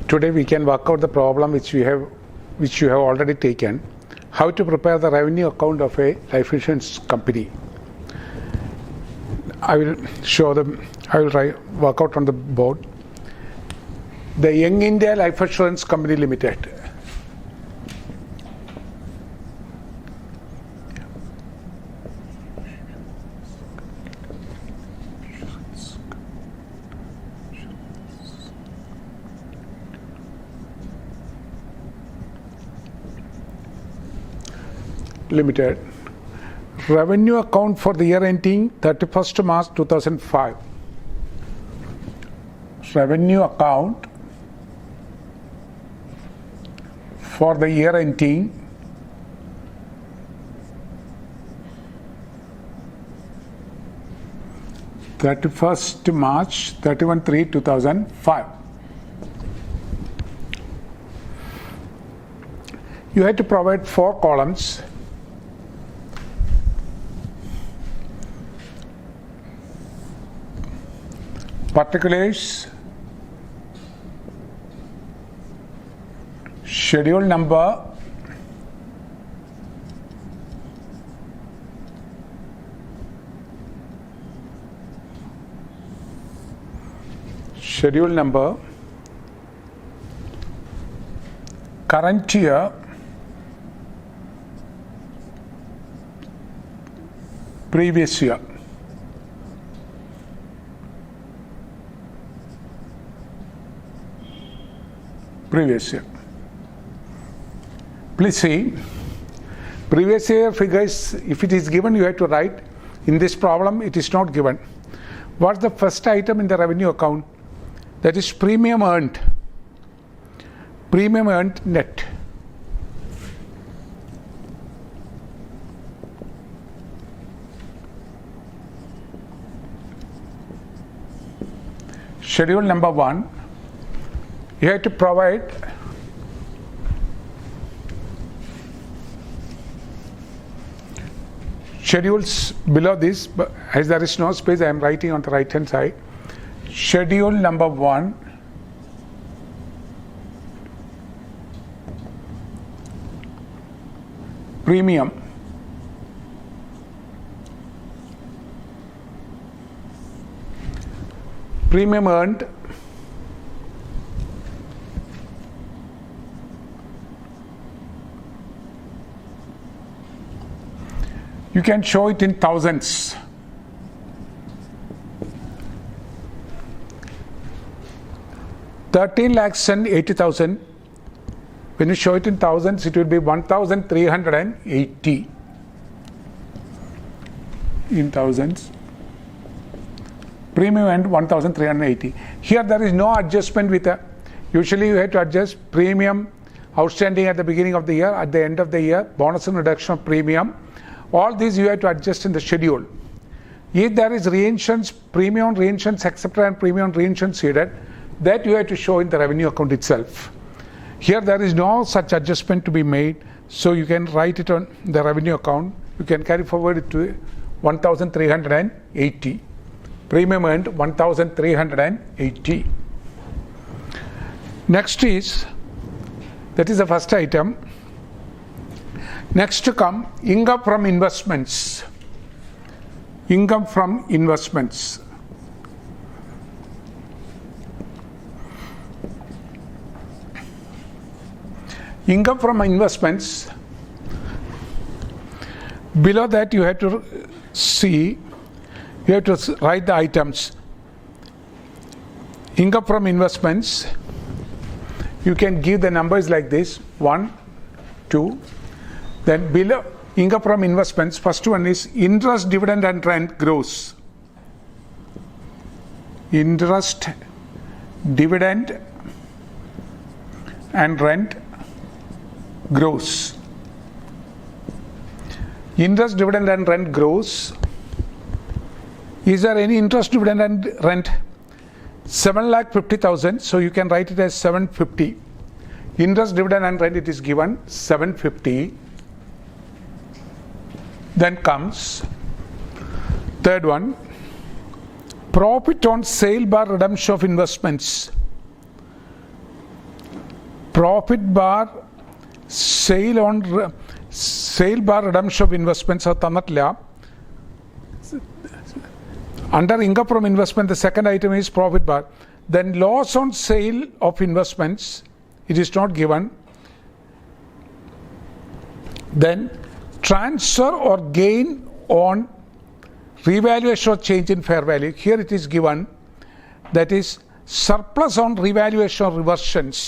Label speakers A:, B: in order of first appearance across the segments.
A: Today we can work out the problem which you have already taken. How to prepare the revenue account of a life insurance company. I will work out on the board. The Young India Life Assurance Company Limited. Limited. Revenue account for the year ending 31st March 2005. Revenue account for the year ending 31st March 31/3/2005. You had to provide 4 columns. Particulars, schedule number, current year, previous year. Previous year. Please see, previous year figures, if it is given, you have to write. In this problem, it is not given. What's the first item in the revenue account? That is premium earned. Premium earned net. Schedule number 1. You have to provide schedules below this, but as there is no space, I am writing on the right hand side. Schedule number 1, premium. Premium earned. You can show it in thousands. $13,80,000. When you show it in thousands, it will be 1,380 in thousands. Premium and 1,380. Here there is no adjustment with a. Usually you have to adjust premium outstanding at the beginning of the year, at the end of the year, bonus and reduction of premium. All these you have to adjust in the schedule. If there is reinsurance, premium reinsurance accepted and premium reinsurance ceded, that you have to show in the revenue account itself. Here there is no such adjustment to be made, so you can write it on the revenue account. You can carry forward it to 1,380. Premium earned 1,380. Next is, that is the first item. Next to come, income from investments. Income from investments. Income from investments. Below that you have to see, you have to write the items. Income from investments. You can give the numbers like this, 1, 2. Then below income from investments, first one is interest, dividend and rent gross. Interest, dividend and rent gross. Interest, dividend and rent gross. Is there any interest, dividend and rent? 7,50,000, so you can write it as 750. Interest, dividend and rent, it is given 750. Then comes third one, profit on sale by redemption of investments. profit bar sale bar redemption of investments അത് തന്നിട്ടില്ല. Under income from investment, the second item is profit bar. Then loss on sale of investments, it is not given. Then transfer or gain on revaluation or change in fair value. Here it is given, that is surplus on revaluation or reversions.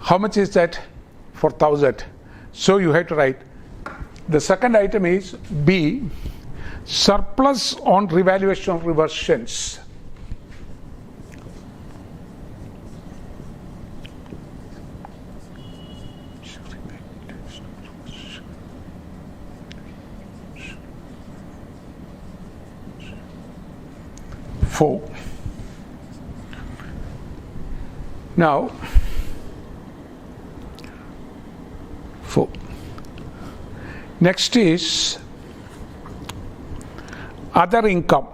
A: How much is that? 4,000. So you have to write. The second item is B, surplus on revaluation of reversions. Four. Now, 4. Next is other income.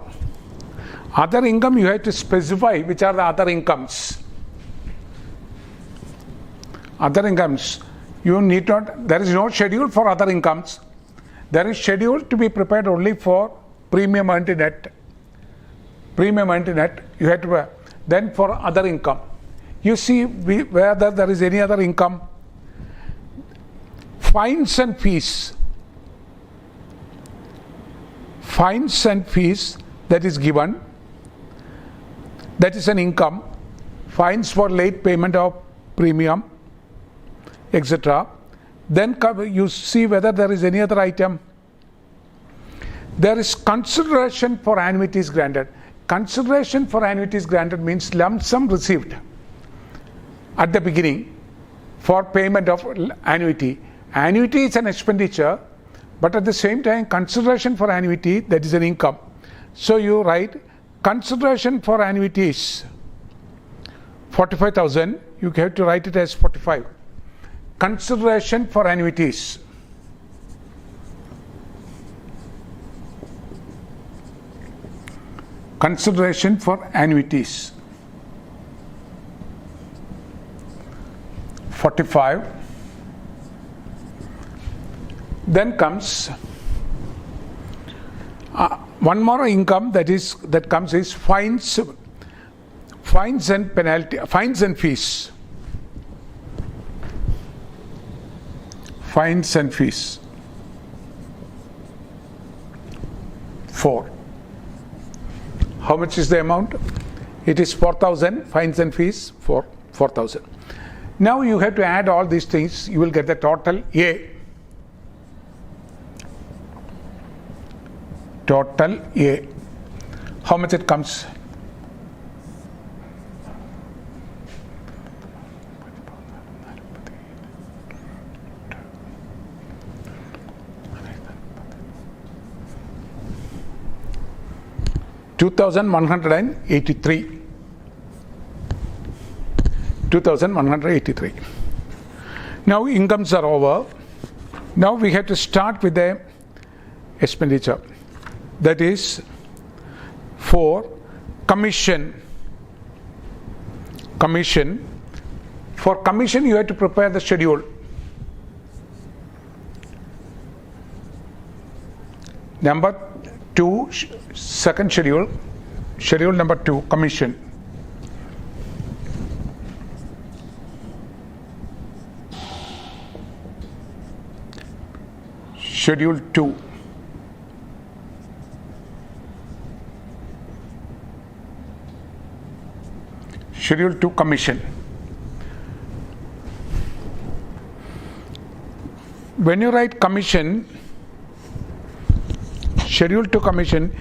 A: Other income, you have to specify which are the other incomes. Other incomes, you need not, there is no schedule for other incomes. There is schedule to be prepared only for premium earned net. Premium earned net, you have to, then for other income. You see whether there is any other income. Fines and fees. Fines and fees, that is given. That is an income. Fines for late payment of premium, etc. Then you see whether there is any other item. There is consideration for annuities granted. Consideration for annuities granted means lump sum received at the beginning for payment of annuity. Annuity is an expenditure, but at the same time consideration for annuity, that is an income. So you write consideration for annuities 45,000, you have to write it as 45. Consideration for annuities. Consideration for annuities 45. Then comes one more income that comes is fines and penalty, fines and fees. Fines and fees 4. How much is the amount? It is 4,000. Fines and fees for 4,000. Now you have to add all these things. You will get the total A. Total A. How much it comes? $2,183. 2,183. Now incomes are over. Now we have to start with the expenditure. That is for commission. Commission. For commission, you have to prepare the schedule. Number 2, second schedule. Schedule number 2, commission. Schedule 2. Schedule 2, commission. When you write commission, schedule 2 commission,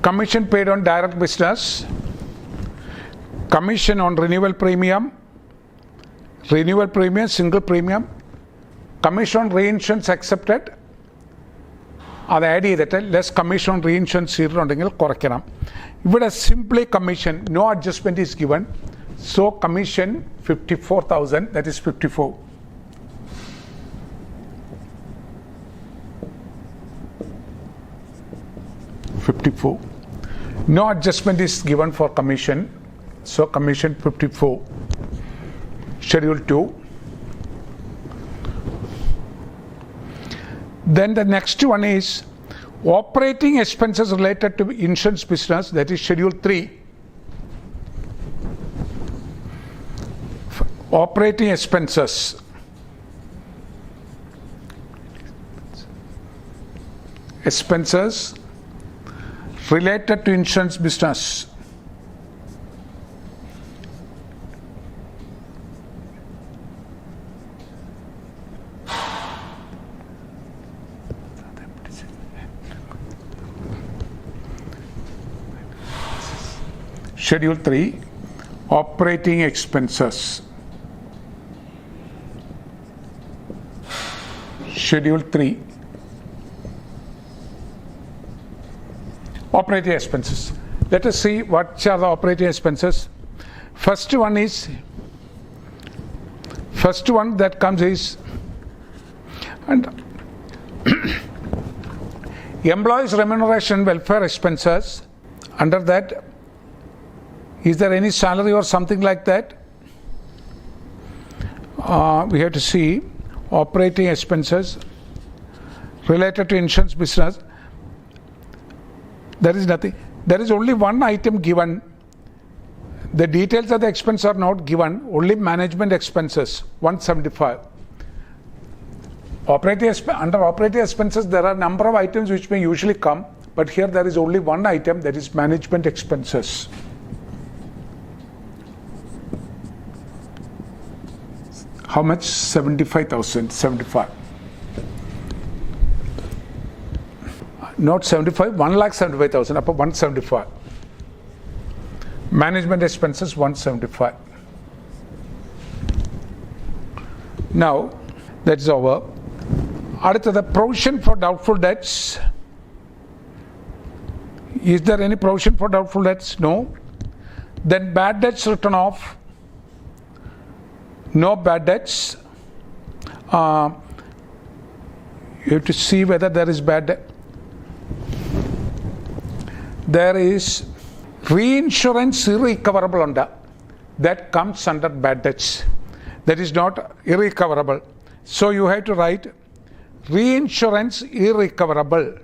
A: commission paid on direct business, commission on renewal premium, single premium, commission on reinsurance accepted, അത് add ചെയ്തിട്ട് less commission on reinsurance ചെയ്തിട്ടുണ്ടെങ്കിൽ കുറയ്ക്കണം. ഇവിടെ simply commission, no adjustment is given. So commission 54,000, that is 54. No adjustment is given for commission. So commission 54. Schedule 2. Then the next one is operating expenses related to insurance business, that is Schedule 3. Operating expenses. Expenses related to insurance business. Schedule 3, operating expenses. Schedule 3, operating expenses. Let us see what are the operating expenses. First one that comes is and employees remuneration welfare expenses. Under that, is there any salary or something like that? We have to see operating expenses related to insurance business. There is nothing. There is only one item given. The details of the expense are not given. Only management expenses 175. Under operating expenses, there are a number of items which may usually come, but here there is only one item, that is management expenses. How much? 75,000. 75. Not 75, 1,75,000. Up 175. Management expenses 175. Now that's over. The provision for doubtful debts. Is there any provision for doubtful debts? No. Then bad debts written off. No bad debts. You have to see whether there is bad debt. There is reinsurance irrecoverable under. That comes under bad debts. That is not irrecoverable. So you have to write reinsurance irrecoverable.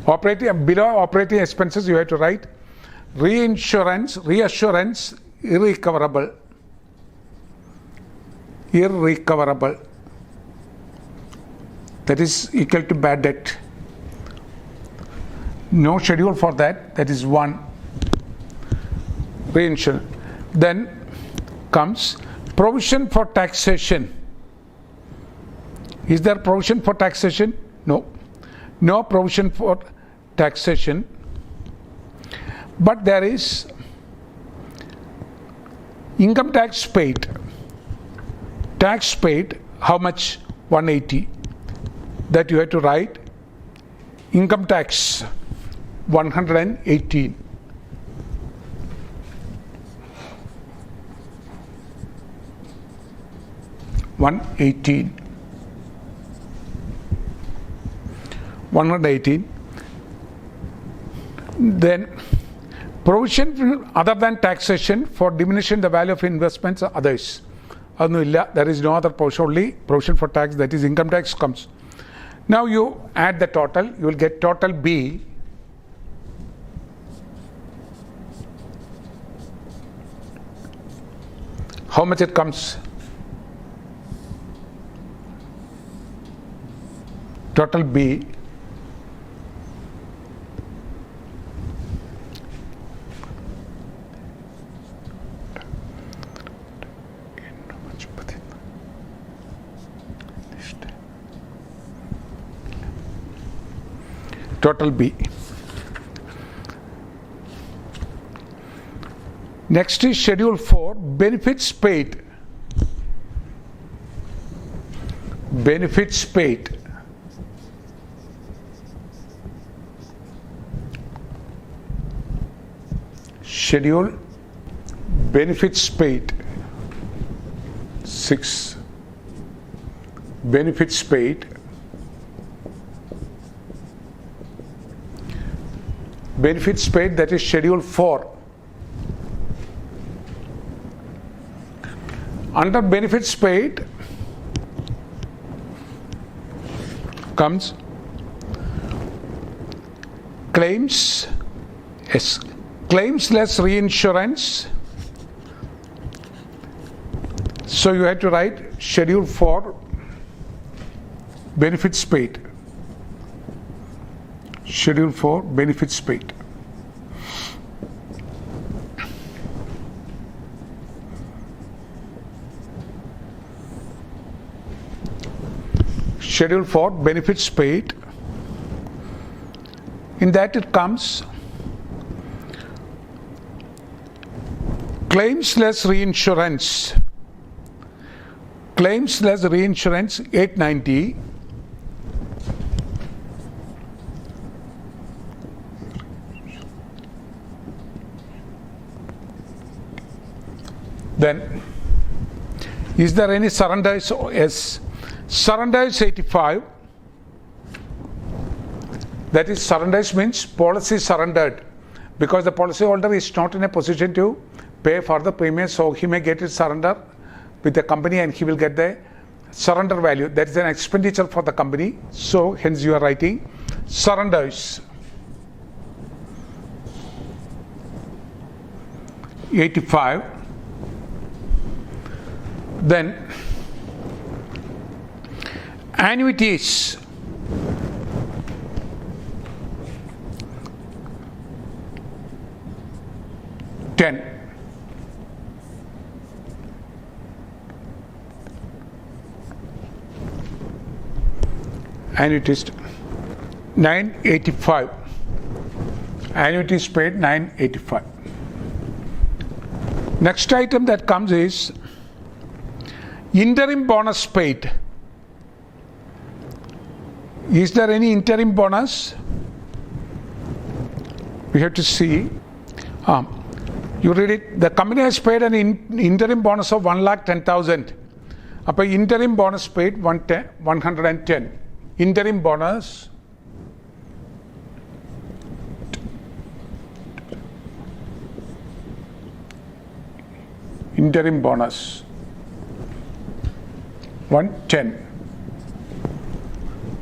A: Below operating expenses you have to write reassurance irrecoverable. Irrecoverable. That is equal to bad debt. No schedule for that. That is 1. Reinsurance. Then comes provision for taxation. Is there provision for taxation? No. No provision for taxation. But there is income tax paid. Tax paid, how much? 180. That you have to write. Income tax 118. Then provision other than taxation for diminishing the value of investments or others. There is no other provision, only provision for tax, that is income tax comes. Now you add the total, you will get total B. How much it comes? Total B. Total B. Next is Schedule 4, benefits paid. Benefits paid. Schedule benefits paid. 6. Benefits paid. Benefits paid, that is Schedule 4. Under benefits paid comes claims, yes, claims less reinsurance. So you have to write schedule for benefits paid. Schedule for benefits paid. Schedule for benefits paid. In that it comes claims less reinsurance. Claims less reinsurance 890. Then, is there any surrenders? Yes. Surrenders 85. That is, surrenders means policy surrendered, because the policyholder is not in a position to pay for the premium, so he may get it surrender with the company and he will get the surrender value. That is an expenditure for the company. So hence you are writing surrenders 85. Then annuities, $10. Annuities $985. Annuities paid $985. Next item that comes is interim bonus paid. Is there any interim bonus? We have to see. You read it. The company has paid an interim bonus of 1,10,000. Appa interim bonus paid 110. Interim bonus interim bonus 110.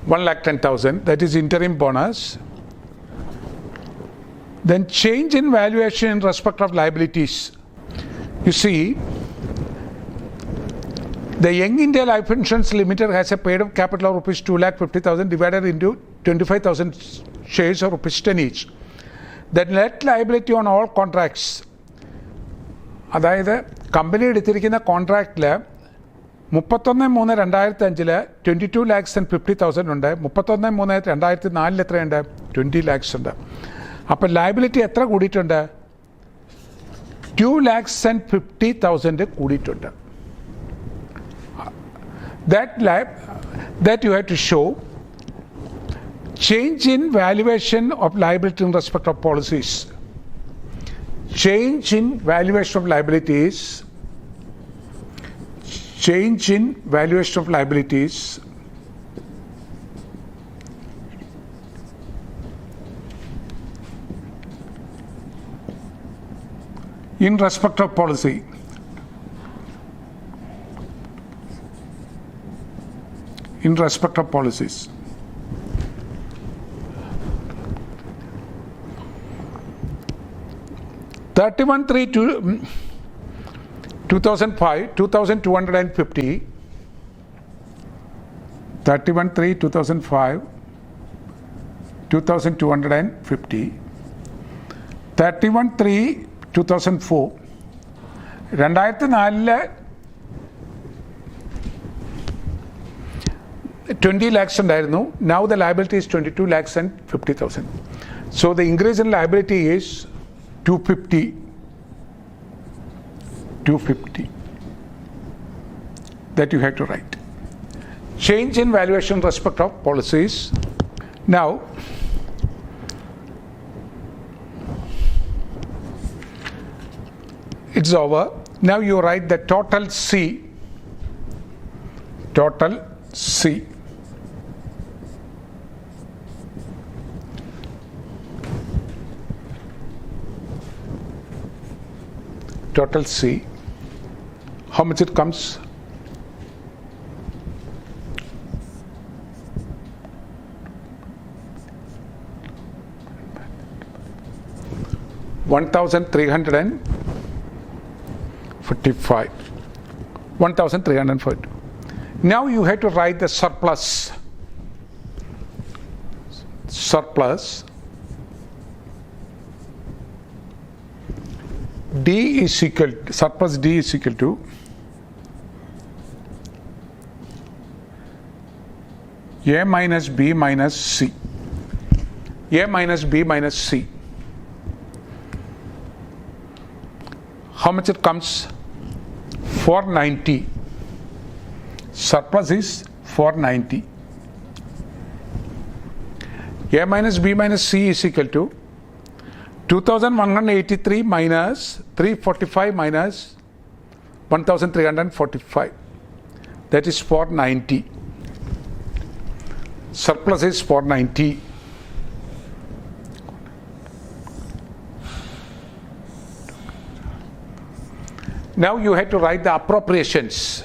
A: 1,10,000. That is interim bonus. Then change in valuation in respect of liabilities. You see, the Young India Life Insurance Limited has a paid up capital of rupees 2,50,000 divided into 25,000 shares of rupees 10 each. The net liability on all contracts, അതായത് company എടുത്തിരിക്കുന്ന കോൺട്രാക്റ്റിൽ 31/3/2005 $22,50,000 ഉണ്ട്. 31/3/2004 എത്രയുണ്ട്? 20 lakhs ഉണ്ട്. അപ്പോൾ liability എത്ര കൂടിയിട്ടുണ്ട്? 2,50,000 കൂടിയിട്ടുണ്ട്. That you have to show change in valuation of liability in respect of policies. Change in valuation of liabilities. Change in valuation of liabilities in respect of policy. In respect of policies. $31,320,000 2005 2,250. 31,320,000 2005 2,250. 31,320,000 2004. 2004 20 lakhs ഉണ്ടായിരുന്നു. Now the liability is 22,50,000. So the increase in liability is 250. That you have to write. Change in valuation in respect of policies. Now it's over. Now you write the total C. Total C. Total C. how much it comes? 1,345. 1,340. Now you have to write the surplus. Surplus D is equal to, surplus D is equal to A minus B minus C. A minus B minus C. How much it comes? 490. Surplus is 490. A minus B minus C is equal to 2,183 minus 345 minus 1,345. That is 490. Surplus is 490. Now you have to write the appropriations.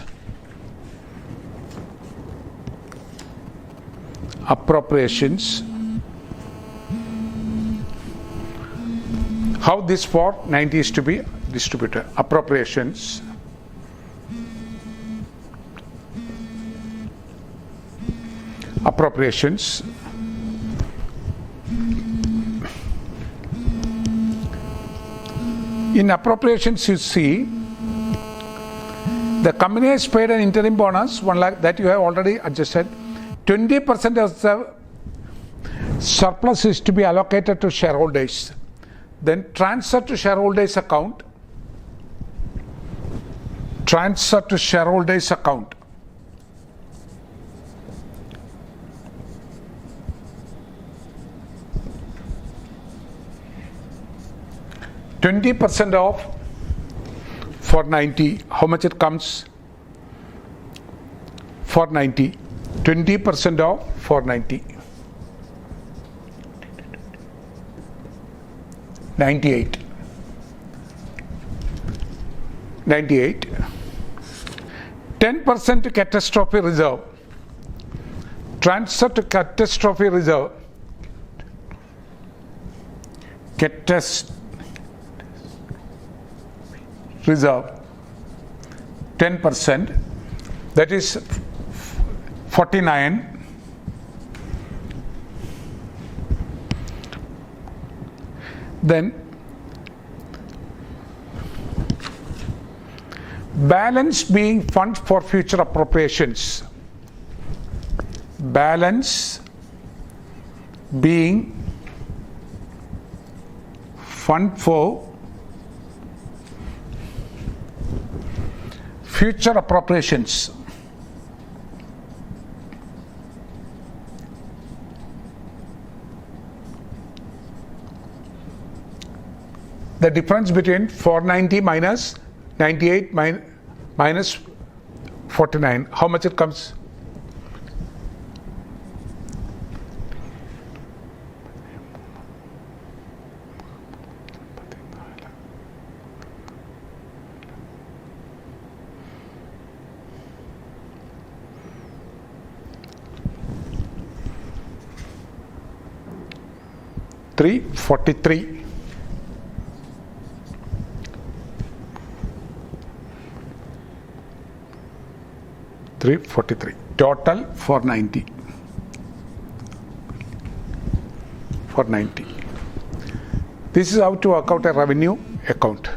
A: Appropriations. How this 490 is to be distributed. Appropriations. Appropriations. In appropriations, you see the company has paid an interim bonus, 1 lakh, that you have already adjusted. 20% of the surplus is to be allocated to shareholders. Then transfer to shareholders account. Transfer to shareholders account. %20 of 490. How much it comes? 490. 20% of 490. 98. 98. 10% to catastrophe reserve. Transfer to catastrophe reserve. Reserve 10%, that is 49. Then balance being fund for future appropriations. Balance being fund for future appropriations. The difference between 490 minus 98 minus 49. How much it comes? $343. Total 490. 490. This is how to work out a revenue account.